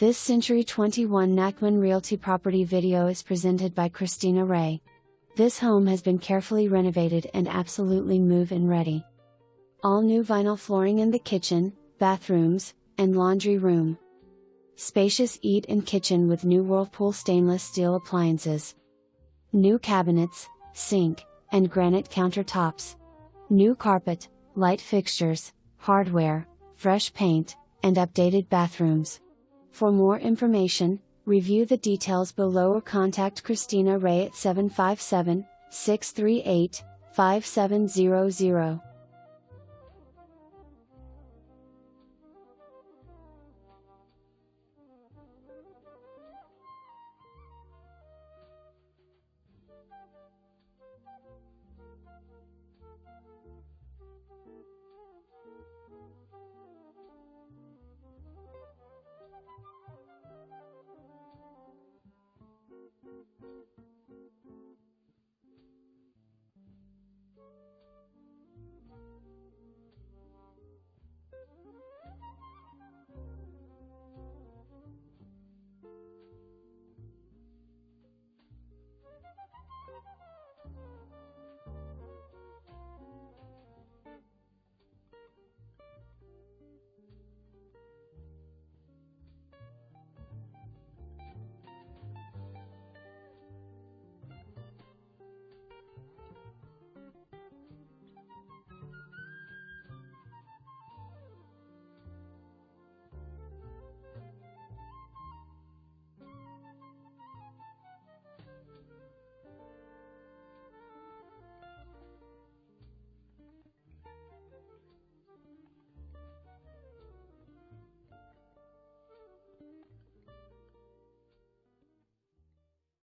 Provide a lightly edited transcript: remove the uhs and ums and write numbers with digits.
This Century 21 Nachman Realty property video is presented by Cristina Wray. This home has been carefully renovated and absolutely move-in ready. All new vinyl flooring in the kitchen, bathrooms, and laundry room. Spacious eat-in kitchen with new Whirlpool stainless steel appliances. New cabinets, sink, and granite countertops. New carpet, light fixtures, hardware, fresh paint, and updated bathrooms. For more information, review the details below or contact Cristina Wray at 757-638-5700.